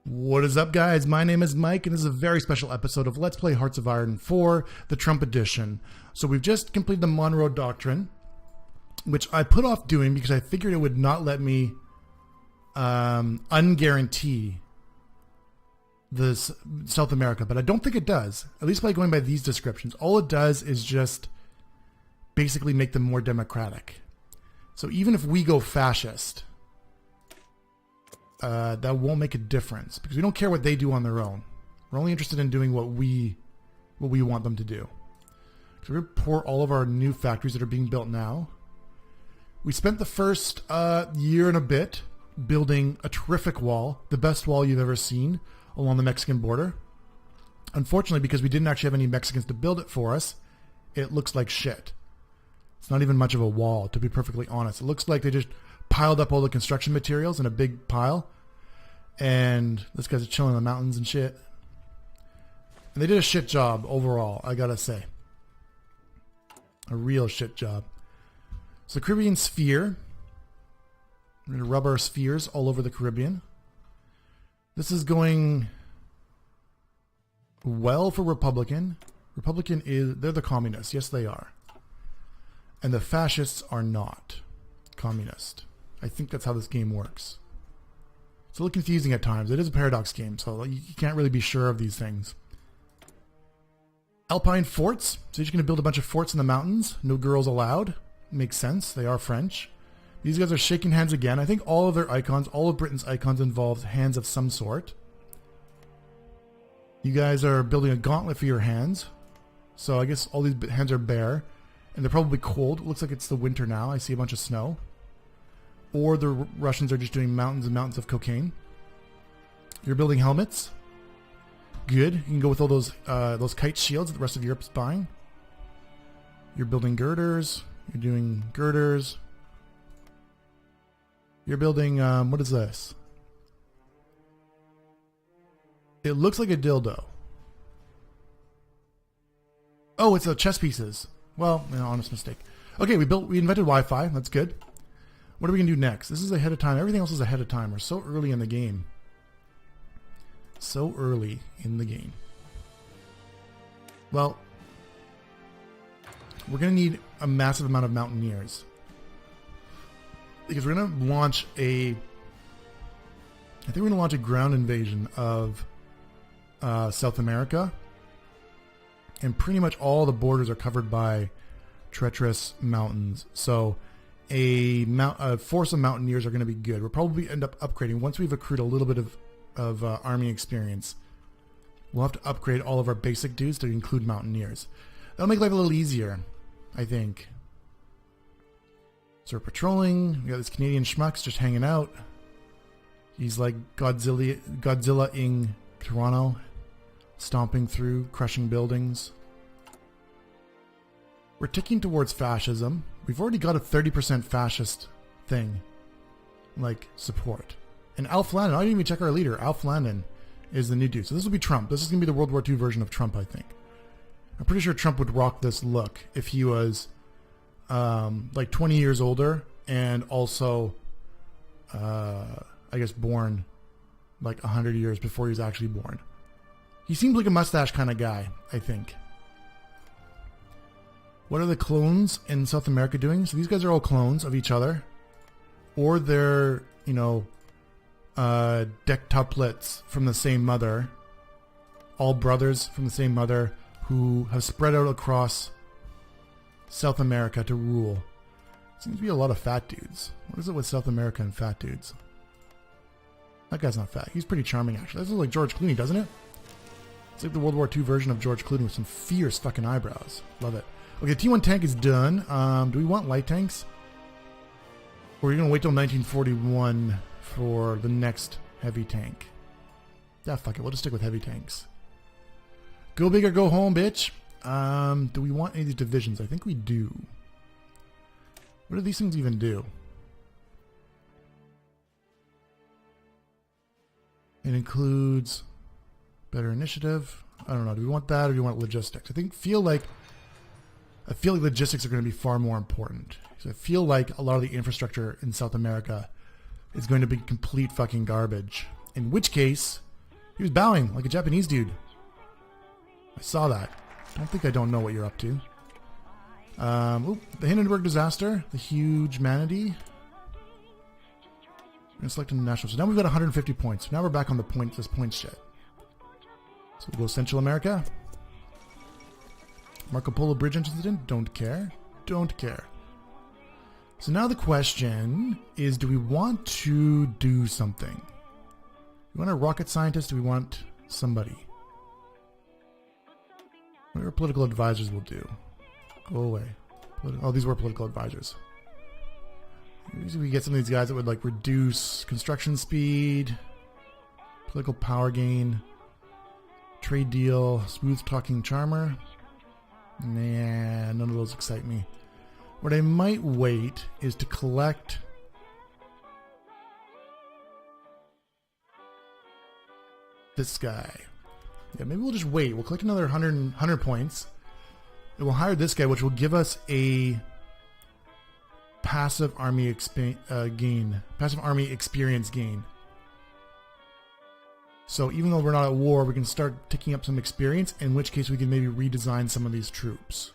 What is up, guys? My name is Mike, and this is a very special episode of Let's Play Hearts of Iron 4, the Trump Edition. So we've just completed the Monroe Doctrine, which I put off doing because I figured it would not let me unguarantee this South America, but I don't think it does. At least by going by these descriptions. All it does is just basically make them more democratic. So even if we go fascist, that won't make a difference because we don't care what they do on their own. We're only interested in doing what we want them to do. So we're going to pour all of our new factories that are being built now. We spent the first year and a bit building a terrific wall, the best wall you've ever seen along the Mexican border. Unfortunately, because we didn't actually have any Mexicans to build it for us, it looks like shit. It's not even much of a wall, to be perfectly honest. It looks like they just piled up all the construction materials in a big pile, and those guys are chilling in the mountains and shit. And they did a shit job overall, I gotta say. A real shit job. So the Caribbean sphere. We're gonna rub our spheres all over the Caribbean. This is going well for Republican. Republican they're the communists. Yes, they are. And the fascists are not communist. I think that's how this game works. It's a little confusing at times. It is a paradox game, so you can't really be sure of these things. Alpine forts. So you're just going to build a bunch of forts in the mountains. No girls allowed. Makes sense. They are French. These guys are shaking hands again. I think all of their icons, all of Britain's icons involve hands of some sort. You guys are building a gauntlet for your hands. So I guess all these hands are bare. And they're probably cold. It looks like it's the winter now. I see a bunch of snow. Or the Russians are just doing mountains and mountains of cocaine. You're building helmets. Good. You can go with all those kite shields that the rest of Europe's buying. You're building girders. You're doing girders. You're building, what is this? It looks like a dildo. Oh, it's chess pieces. Well, an honest mistake. Okay, we invented Wi-Fi. That's good. What are we going to do next? This is ahead of time. Everything else is ahead of time. We're so early in the game. So early in the game. Well, we're going to need a massive amount of mountaineers. Because we're going to launch I think we're going to launch a ground invasion of South America. And pretty much all the borders are covered by treacherous mountains. So a force of mountaineers are going to be good. We'll probably end up upgrading once we've accrued a little bit of army experience. We'll have to upgrade all of our basic dudes to include mountaineers. That'll make life a little easier, I think. So we're patrolling. We got this Canadian schmucks just hanging out. He's like Godzilla-ing Toronto, stomping through, crushing buildings. We're ticking towards fascism. We've already got a 30% fascist thing, like support. And Alf Landon, I didn't even check our leader. Alf Landon is the new dude. So this will be Trump. This is going to be the World War II version of Trump, I think. I'm pretty sure Trump would rock this look if he was like 20 years older and also, I guess, born like 100 years before he was actually born. He seems like a mustache kind of guy, I think. What are the clones in South America doing? So these guys are all clones of each other. Or they're, you know, dectuplets from the same mother. All brothers from the same mother who have spread out across South America to rule. Seems to be a lot of fat dudes. What is it with South America and fat dudes? That guy's not fat. He's pretty charming, actually. This looks like George Clooney, doesn't it? It's like the World War II version of George Clooney with some fierce fucking eyebrows. Love it. Okay, T1 tank is done. Do we want light tanks? Or are you going to wait till 1941 for the next heavy tank? Yeah, fuck it. We'll just stick with heavy tanks. Go big or go home, bitch. Do we want any of these divisions? I think we do. What do these things even do? It includes better initiative. I don't know. Do we want that or do we want logistics? I feel like logistics are going to be far more important. So I feel like a lot of the infrastructure in South America is going to be complete fucking garbage. In which case, He was bowing like a Japanese dude. I saw that. Don't think I don't know what you're up to. The Hindenburg disaster. The huge manatee. We're going to select international. So now we've got 150 points. Now we're back on the point, this point shit. So we'll go Central America. Marco Polo Bridge incident. Don't care. Don't care. So now the question is, do we want to do something? We want a rocket scientist? Do we want somebody? Whatever political advisors will do. Go away. Oh, these were political advisors. Usually we get some of these guys that would like reduce construction speed, political power gain, trade deal, smooth talking charmer. Nah, none of those excite me. What I might wait is to collect this guy. Yeah, maybe we'll just wait. We'll collect another 100 points. And we'll hire this guy, which will give us a passive army passive army experience gain. So even though we're not at war, we can start ticking up some experience, in which case we can maybe redesign some of these troops.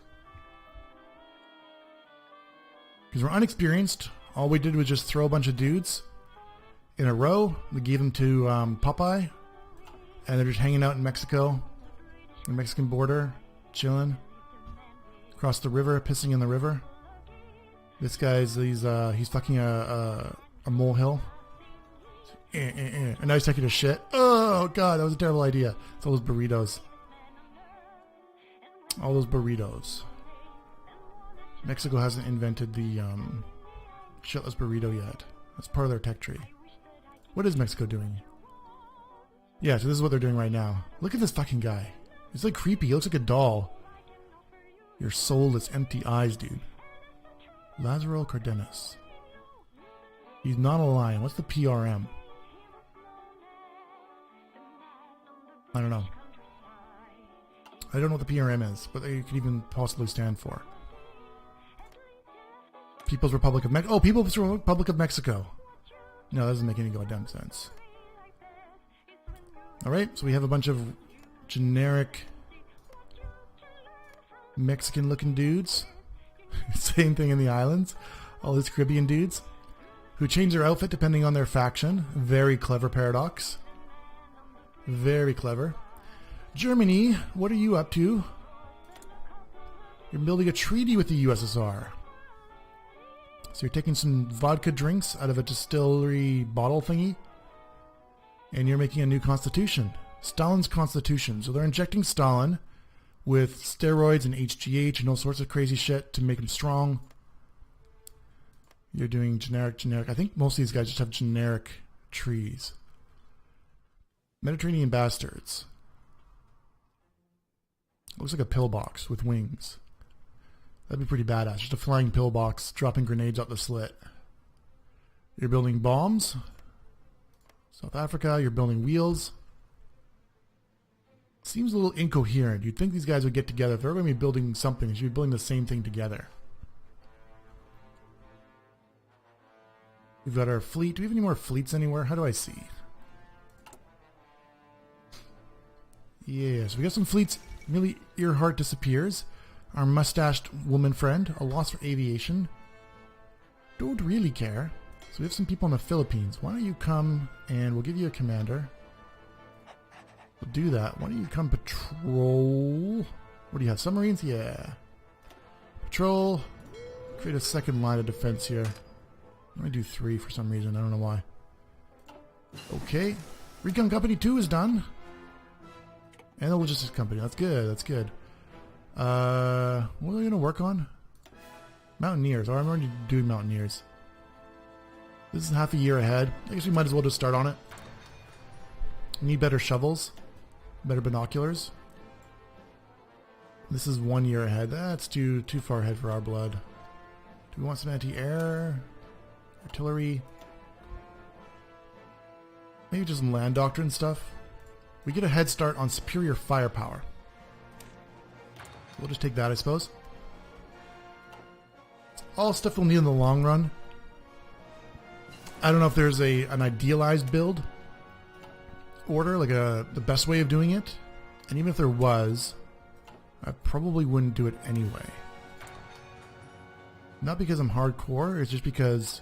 Because we're unexperienced, all we did was just throw a bunch of dudes in a row. We gave them to Popeye, and they're just hanging out in Mexico, the Mexican border, chilling. Across the river, pissing in the river. This guy's, he's fucking a molehill. And now he's taking a shit. Oh god, that was a terrible idea. It's all those burritos. All those burritos. Mexico hasn't invented the shitless burrito yet. That's part of their tech tree. What is Mexico doing? Yeah, so this is what they're doing right now. Look at this fucking guy. He's like creepy. He looks like a doll. Your soulless, empty eyes, dude. Lazaro Cardenas. He's not a lion. What's the PRM? I don't know. I don't know what the PRM is, but they could even possibly stand for. People's Republic of Mexico. Oh, People's Republic of Mexico. No, that doesn't make any goddamn sense. Alright, so we have a bunch of generic Mexican looking dudes. Same thing in the islands. All these Caribbean dudes who change their outfit depending on their faction. Very clever paradox. Very clever. Germany, what are you up to? You're building a treaty with the USSR. So you're taking some vodka drinks out of a distillery bottle thingy, and you're making a new constitution. Stalin's constitution. So they're injecting Stalin with steroids and HGH and all sorts of crazy shit to make him strong. You're doing generic. I think most of these guys just have generic trees. Mediterranean bastards. Looks like a pillbox with wings. That'd be pretty badass. Just a flying pillbox dropping grenades out the slit. You're building bombs. South Africa, you're building wheels. Seems a little incoherent. You'd think these guys would get together. If they're going to be building something, they should be building the same thing together. We've got our fleet. Do we have any more fleets anywhere? How do I see? Yes, we got some fleets. Really, Earhart disappears. Our mustached woman friend. A loss for aviation. Don't really care. So we have some people in the Philippines. Why don't you come and we'll give you a commander. We'll do that. Why don't you come patrol? What do you have? Submarines? Yeah. Patrol. Create a second line of defense here. I'm going to do 3 for some reason. I don't know why. Okay. Recon Company 2 is done. And the Logistics Company. That's good. That's good. What are we going to work on? Mountaineers. Oh, I'm already doing Mountaineers. This is half a year ahead. I guess we might as well just start on it. Need better shovels. Better binoculars. This is 1 year ahead. That's too far ahead for our blood. Do we want some anti-air? Artillery? Maybe just some land doctrine stuff. We get a head start on superior firepower. We'll just take that, I suppose. It's all stuff we'll need in the long run. I don't know if there's an idealized build. order, like the best way of doing it. And even if there was, I probably wouldn't do it anyway. Not because I'm hardcore, it's just because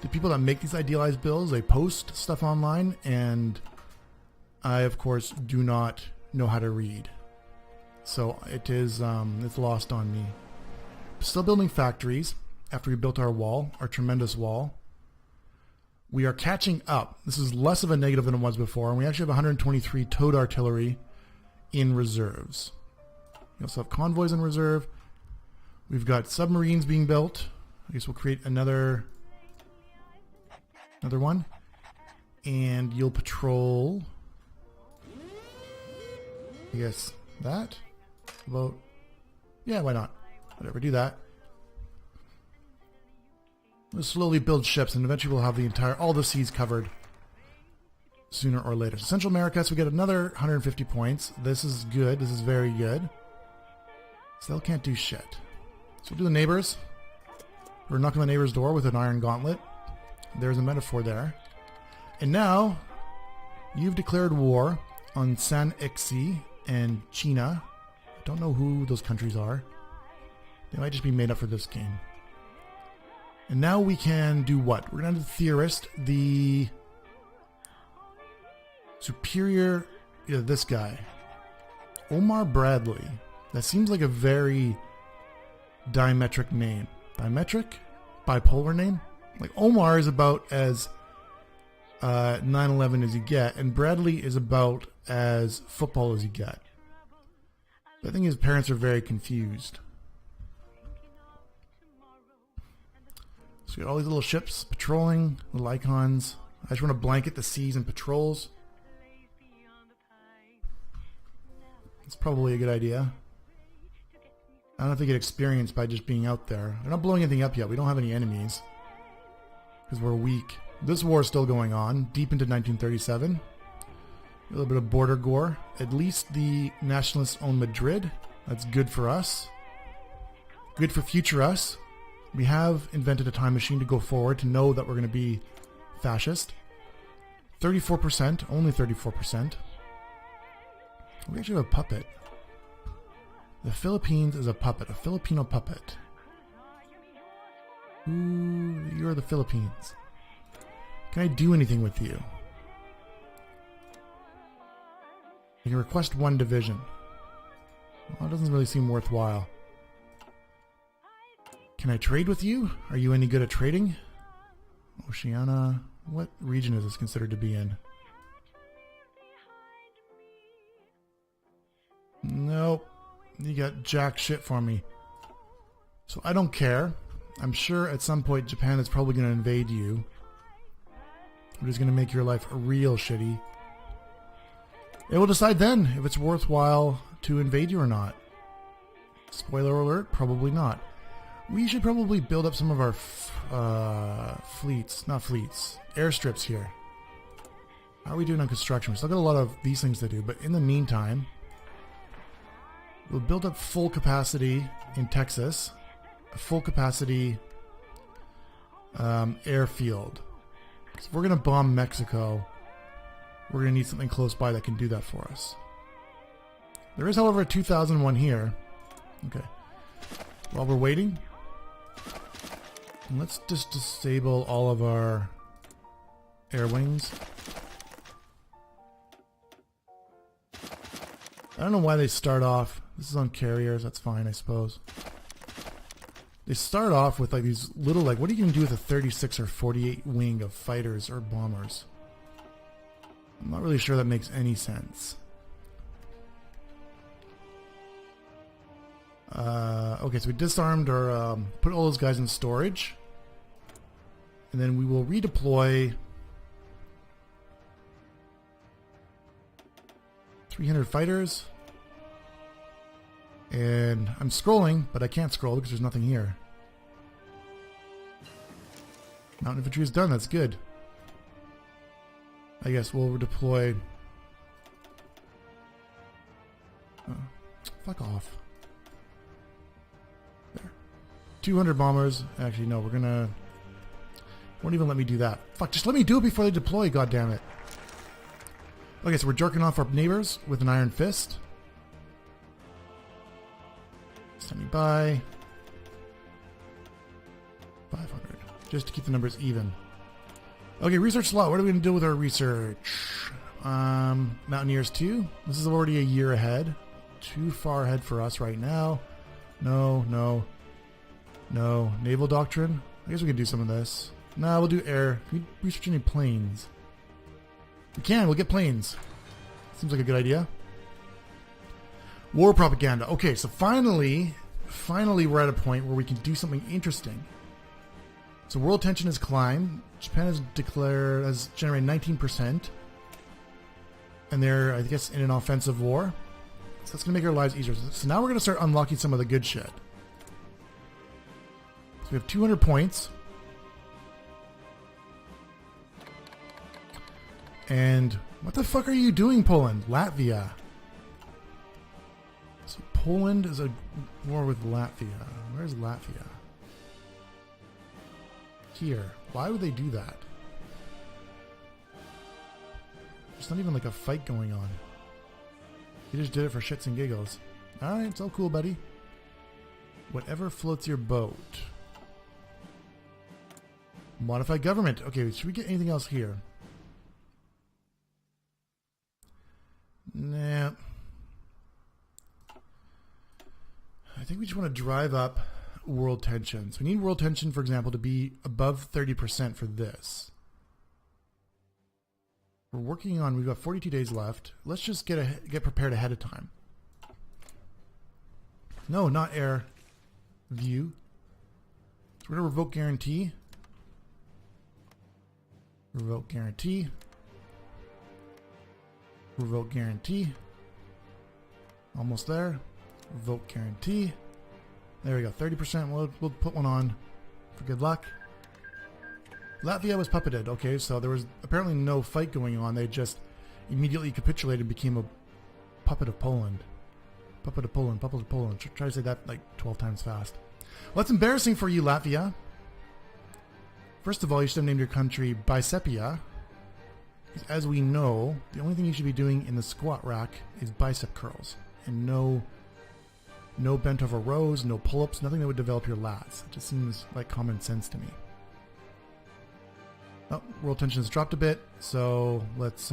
the people that make these idealized builds, they post stuff online, and I, of course, do not know how to read. So it is, it's lost on me. Still building factories after we built our wall, our tremendous wall. We are catching up. This is less of a negative than it was before, and we actually have 123 towed artillery in reserves. We also have convoys in reserve. We've got submarines being built. I guess we'll create another one. And you'll patrol, I guess, that. About, yeah, why not? Whatever, do that. We'll slowly build ships, and eventually we'll have all the seas covered sooner or later. So Central America, so we get another 150 points. This is good. This is very good. Still can't do shit. So we'll do the neighbors. We're knocking on the neighbor's door with an iron gauntlet. There's a metaphor there. And now, you've declared war on San Ixi and China. I don't know who those countries are. They might just be made up for this game. And now we can do what? We're going to theorist the superior, yeah, this guy. Omar Bradley. That seems like a very diametric name. Diametric? Bipolar name? Like Omar is about as 9/11 as you get, and Bradley is about as football as you get. I think his parents are very confused. So we got all these little ships patrolling, little icons. I just want to blanket the seas and patrols. It's probably a good idea. I don't know if they get experience by just being out there. They're not blowing anything up yet. We don't have any enemies. Because we're weak. This war is still going on, deep into 1937. A little bit of border gore. At least the nationalists own Madrid. That's good for us. Good for future us. We have invented a time machine to go forward, to know that we're going to be fascist. 34%, only 34%. We actually have a puppet. The Philippines is a puppet, a Filipino puppet. Ooh, you're the Philippines. Can I do anything with you? You can request one division. Well, it doesn't really seem worthwhile. Can I trade with you? Are you any good at trading? Oceania. What region is this considered to be in? Nope. You got jack shit for me. So I don't care. I'm sure at some point Japan is probably going to invade you. Which is going to make your life real shitty. It will decide then if it's worthwhile to invade you or not. Spoiler alert, probably not. We should probably build up some of our airstrips here. How are we doing on construction? We still got a lot of these things to do, but in the meantime, we'll build up full capacity in Texas, a full capacity airfield. If we're going to bomb Mexico, we're going to need something close by that can do that for us. There is, however, a 2001 here. Okay. While we're waiting, let's just disable all of our air wings. I don't know why they start off. This is on carriers. That's fine, I suppose. They start off with like these little, like, what are you going to do with a 36 or 48 wing of fighters or bombers? I'm not really sure that makes any sense. Okay, so we disarmed or put all those guys in storage. And then we will redeploy 300 fighters. And I'm scrolling, but I can't scroll because there's nothing here. Mountain infantry is done, that's good. I guess we'll redeploy... fuck off. There. 200 bombers. Actually, no, we're gonna... Won't even let me do that. Fuck, just let me do it before they deploy, goddammit. Okay, so we're jerking off our neighbors with an iron fist. Standing by. 500. Just to keep the numbers even. Okay, research slot. What are we going to do with our research? Mountaineers 2. This is already a year ahead. Too far ahead for us right now. No. Naval doctrine. I guess we can do some of this. No, we'll do air. Can we research any planes? We can. We'll get planes. Seems like a good idea. War propaganda. Okay, so finally we're at a point where we can do something interesting. So world tension has climbed. Japan has generated 19%. And they're, I guess, in an offensive war. So that's going to make our lives easier. So now we're going to start unlocking some of the good shit. So we have 200 points. And what the fuck are you doing, Poland? Latvia. So Poland is at war with Latvia. Where's Latvia? Here. Why would they do that? There's not even like a fight going on. He just did it for shits and giggles. Alright, it's all cool, buddy. Whatever floats your boat. Modify government. Okay, should we get anything else here? Nah. I think we just want to drive up world tension. So we need world tension, for example, to be above 30% for this. We're working on, we've got 42 days left. Let's just get prepared ahead of time. No, not air view. So we're going to revoke guarantee. Revoke guarantee. Revoke guarantee. Almost there. Revoke guarantee. There we go. 30%. We'll put one on for good luck. Latvia was puppeted. Okay, so there was apparently no fight going on. They just immediately capitulated and became a puppet of Poland. Puppet of Poland. Puppet of Poland. Try to say that like 12 times fast. Well, that's embarrassing for you, Latvia. First of all, you should have named your country Bicepia. As we know, the only thing you should be doing in the squat rack is bicep curls. And no bent over rows, no pull-ups, nothing that would develop your lats. It just seems like common sense to me. Oh, world tension has dropped a bit, so let's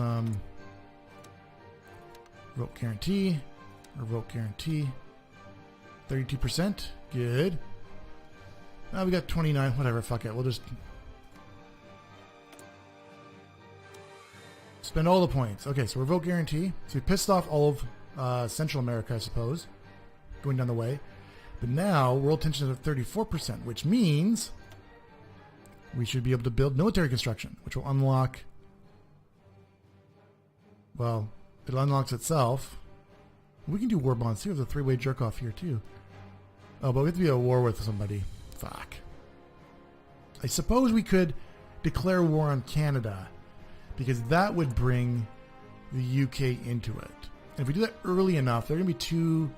revoke guarantee. Revoke guarantee. 32%. Good. Now we got 29. Whatever, fuck it. We'll just spend all the points. Okay, so revoke guarantee. So we pissed off all of Central America, I suppose, going down the way. But now world tension is at 34%, which means we should be able to build military construction, which will unlock. Well, it unlocks itself. We can do war bonds too. There's a 3-way jerk off here too. Oh, but we have to be at war with somebody. Fuck. I suppose we could declare war on Canada, because that would bring the UK into it. And if we do that early enough, they're going to be too...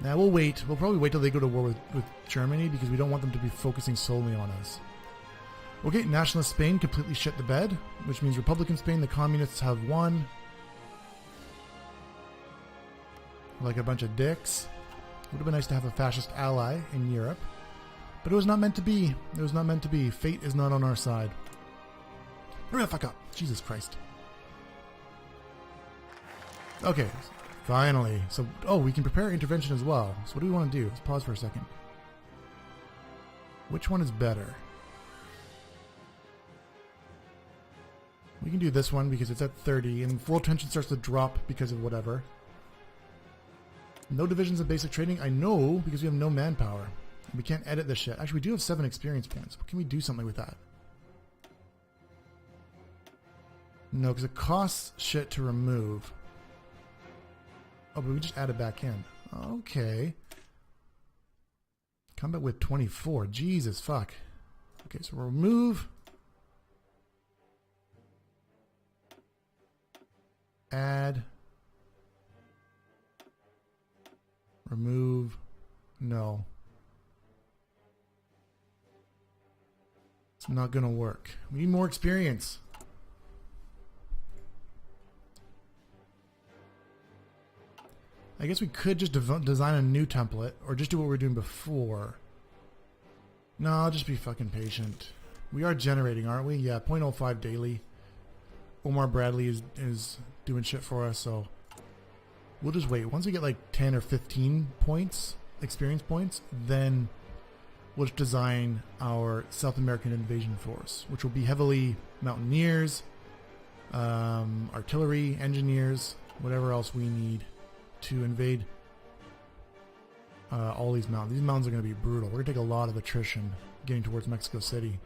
Now we'll wait. We'll probably wait till they go to war with Germany, because we don't want them to be focusing solely on us. Okay, nationalist Spain completely shit the bed, which means Republican Spain, the communists have won. Like a bunch of dicks. It would have been nice to have a fascist ally in Europe. But it was not meant to be. It was not meant to be. Fate is not on our side. Hurry the fuck up. Jesus Christ. Okay. Finally. So, oh, we can prepare intervention as well. So what do we want to do? Let's pause for a second. Which one is better? We can do this one because it's at 30, and world tension starts to drop because of whatever. No divisions of basic training. I know, because we have no manpower. We can't edit this shit. Actually, we do have 7 experience points. Can we do something with that? No, because it costs shit to remove. Oh, but we just add it back in. Okay. Combat with 24. Jesus, fuck. Okay, so we'll remove. Add. Remove. No. It's not going to work. We need more experience. I guess we could just design a new template, or just do what we were doing before. No, I'll just be fucking patient. We are generating, aren't we? Yeah, 0.05 daily. Omar Bradley is doing shit for us, so we'll just wait. Once we get like 10 or 15 points, experience points, then we'll just design our South American invasion force, which will be heavily mountaineers, artillery, engineers, whatever else we need to invade all these mountains. These mountains are going to be brutal. We're going to take a lot of attrition getting towards Mexico City.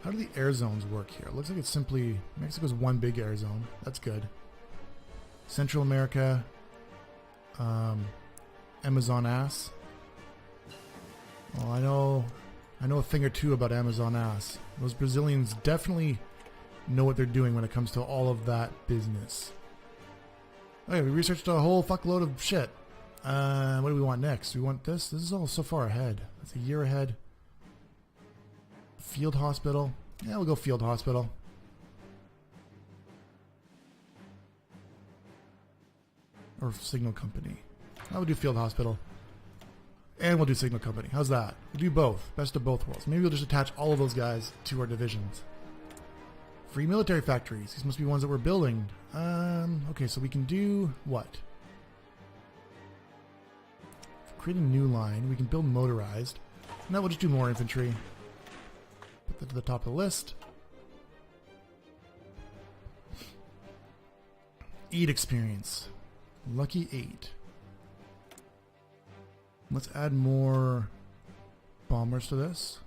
How do the air zones work here? It looks like it's simply Mexico's one big air zone. That's good. Central America, Amazon ass. Well, I know a thing or two about Amazon ass. Those Brazilians definitely know what they're doing when it comes to all of that business. Okay, we researched a whole fuckload of shit. What do we want next? We want this. This is all so far ahead. That's a year ahead. Field hospital. Yeah, we'll go field hospital. Or signal company. I will do field hospital. And we'll do signal company. How's that? We'll do both. Best of both worlds. Maybe we'll just attach all of those guys to our divisions. Free military factories. These must be ones that we're building. Okay, so we can do what? Create a new line. We can build motorized. Now we'll just do more infantry. Put that to the top of the list. 8 experience. Lucky 8. Let's add more bombers to this.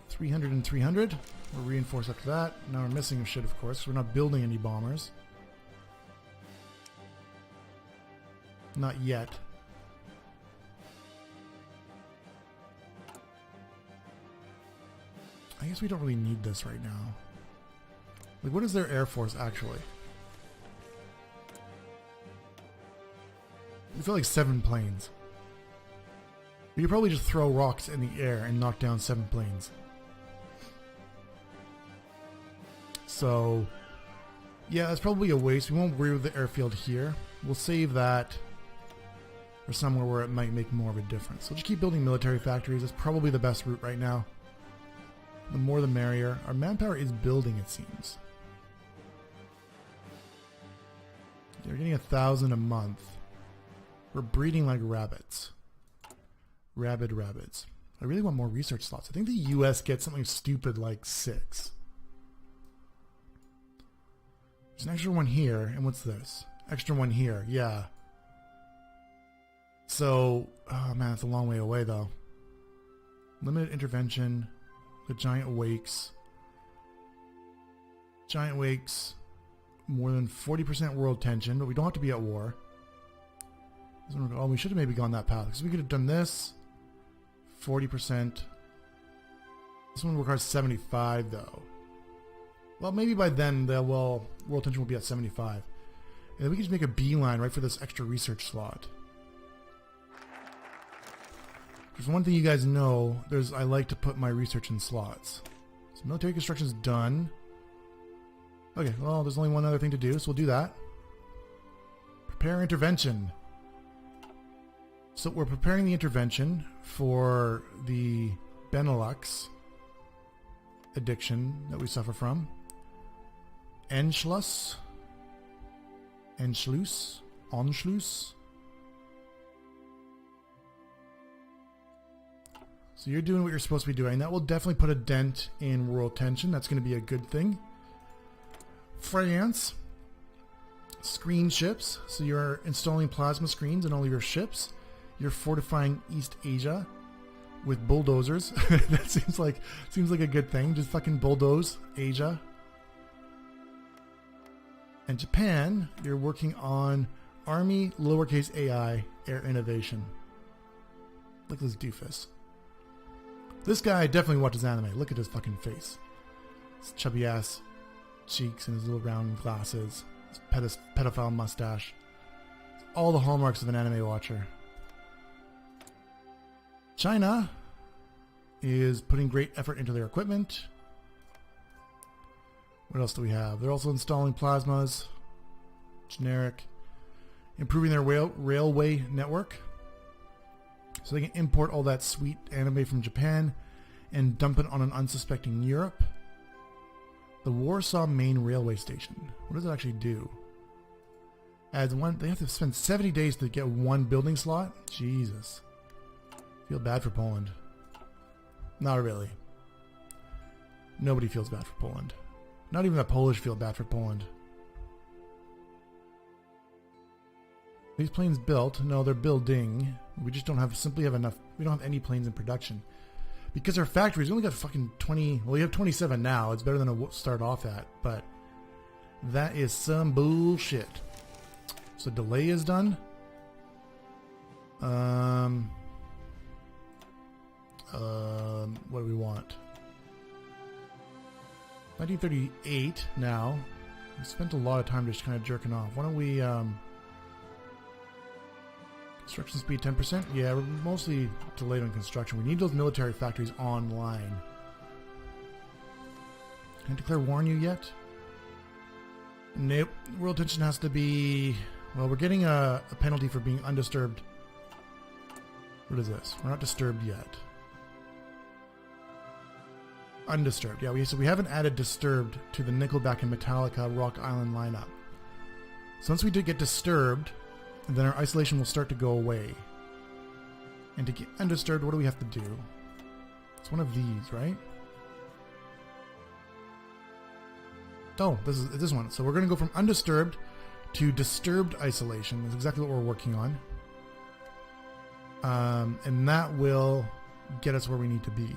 300 and 300. We'll reinforce up to that. Now we're missing shit, of course. We're not building any bombers. Not yet. I guess we don't really need this right now. Like, what is their air force actually? We feel like 7 planes. We could probably just throw rocks in the air and knock down 7 planes. So, yeah, that's probably a waste. We won't worry with the airfield here. We'll save that for somewhere where it might make more of a difference. So just keep building military factories. That's probably the best route right now. The more the merrier. Our manpower is building, it seems. They're getting 1,000 a month. We're breeding like rabbits. Rabid rabbits. I really want more research slots. I think the US gets something stupid like 6. There's an extra one here. And what's this? Extra one here. Yeah. So, oh man, it's a long way away though. Limited intervention. The giant wakes. Giant wakes. More than 40% world tension, but we don't have to be at war. Oh, we should have maybe gone that path, because we could have done this. 40%. This one requires 75 though. Well, maybe by then world tension will be at 75. And then we can just make a beeline right for this extra research slot. There's one thing you guys know, I like to put my research in slots. So military construction is done. Okay, well, there's only one other thing to do, so we'll do that. Prepare intervention. So we're preparing the intervention for the Benelux addiction that we suffer from. Anschluss. Anschluss. So you're doing what you're supposed to be doing. That will definitely put a dent in world tension. That's going to be a good thing. France. Screen ships. So you're installing plasma screens in all of your ships. You're fortifying East Asia with bulldozers. That seems like a good thing. Just fucking bulldoze Asia. And Japan, you're working on Army lowercase AI air innovation. Look at this doofus. This guy definitely watches anime. Look at his fucking face. His chubby ass cheeks and his little round glasses. His pedophile mustache. All the hallmarks of an anime watcher. China is putting great effort into their equipment. What else do we have? They're also installing plasmas. Generic. Improving their railway network. So they can import all that sweet anime from Japan and dump it on an unsuspecting Europe. The Warsaw Main Railway Station. What does it actually do? Adds one. They have to spend 70 days to get one building slot? Jesus. Feel bad for Poland. Not really. Nobody feels bad for Poland. Not even the Polish feel bad for Poland. These planes built? No, they're building. We just don't have, simply have enough. We don't have any planes in production. Because our factories, we only got fucking 20. Well, we have 27 now. It's better than to start off at. But that is some bullshit. So delay is done. What do we want? 1938 now. We spent a lot of time just kind of jerking off. Why don't we, construction speed 10%? Yeah, we're mostly delayed on construction. We need those military factories online. Can I declare war on you yet? Nope. World tension has to be... Well, we're getting a penalty for being undisturbed. What is this? We're not disturbed yet. Undisturbed. Yeah, so we haven't added disturbed to the Nickelback and Metallica Rock Island lineup. So once we do get disturbed, then our isolation will start to go away. And to get undisturbed, what do we have to do? It's one of these, right? Oh, this is this one. So we're going to go from undisturbed to disturbed isolation. That's exactly what we're working on. And that will get us where we need to be.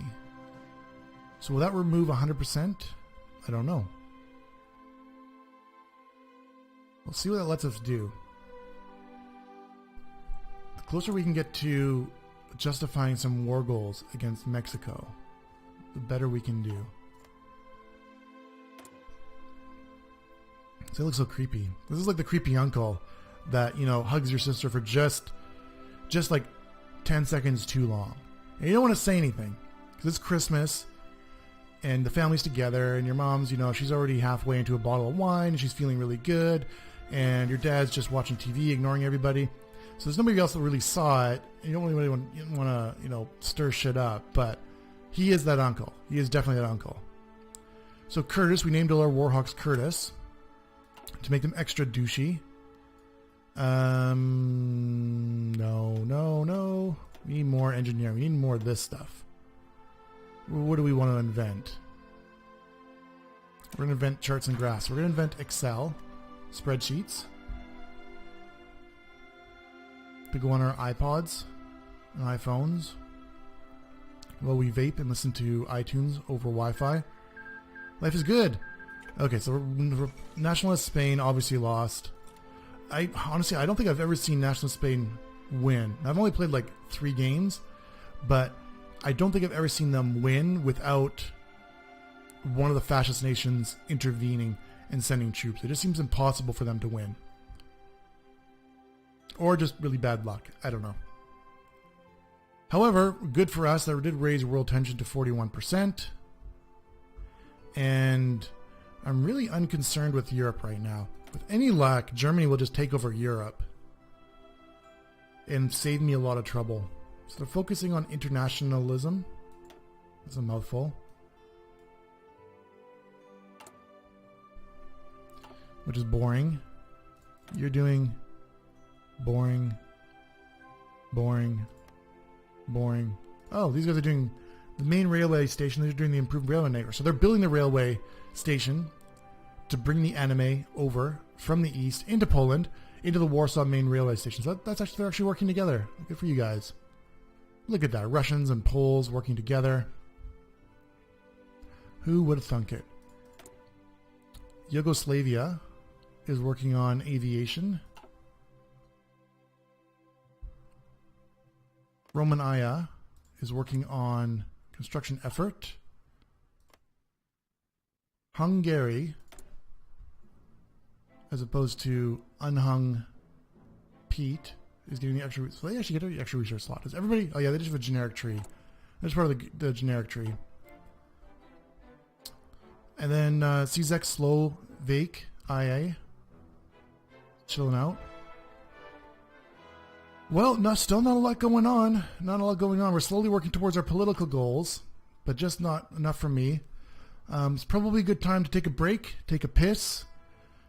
So will that remove 100%? I don't know. We'll see what that lets us do. The closer we can get to justifying some war goals against Mexico, the better we can do. So it looks so creepy. This is like the creepy uncle that, you know, hugs your sister for just like 10 seconds too long. And you don't want to say anything because it's Christmas and the family's together and your mom's, you know, she's already halfway into a bottle of wine and she's feeling really good. And your dad's just watching TV, ignoring everybody. So there's nobody else that really saw it. You don't really want to, you know, stir shit up. But he is that uncle. He is definitely that uncle. So Curtis, we named all our Warhawks Curtis to make them extra douchey. No. We need more engineering. We need more of this stuff. What do we want to invent? We're going to invent charts and graphs. We're going to invent Excel, spreadsheets, to go on our iPods and iPhones while we vape and listen to iTunes over Wi-Fi. Life is good. Okay, so Nationalist Spain obviously lost. Honestly, I don't think I've ever seen Nationalist Spain win. I've only played like 3 games, but I don't think I've ever seen them win without one of the fascist nations intervening and sending troops. It just seems impossible for them to win. Or just really bad luck. I don't know. However, good for us. That did raise world tension to 41%. And I'm really unconcerned with Europe right now. With any luck, Germany will just take over Europe and save me a lot of trouble. So they're focusing on internationalism. That's a mouthful. Which is boring. You're doing boring. Oh, these guys are doing the main railway station. They're doing the improved railway network. So they're building the railway station to bring the anime over from the east into Poland, into the Warsaw main railway station. So that's actually, they're actually working together. Good for you guys. Look at that. Russians and Poles working together. Who would have thunk it? Yugoslavia is working on aviation. Romania is working on construction effort. Hungary, as opposed to unhung Pete, is getting the extra. So they actually get the extra research slot. Does everybody? Oh yeah, they just have a generic tree. That's part of the generic tree. And then CZEC Slow Vake IA. Chilling out. Well, no, still not a lot going on. Not a lot going on. We're slowly working towards our political goals, but just not enough for me. It's probably a good time to take a break, take a piss,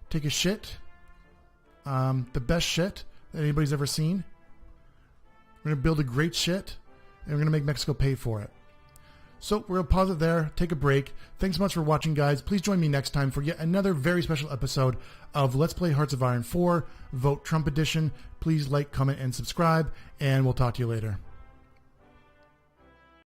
take a shit. The best shit that anybody's ever seen. We're going to build a great shit, and we're going to make Mexico pay for it. So we're going to pause it there, take a break. Thanks so much for watching, guys. Please join me next time for yet another very special episode of Let's Play Hearts of Iron 4, Vote Trump Edition. Please like, comment, and subscribe, and we'll talk to you later.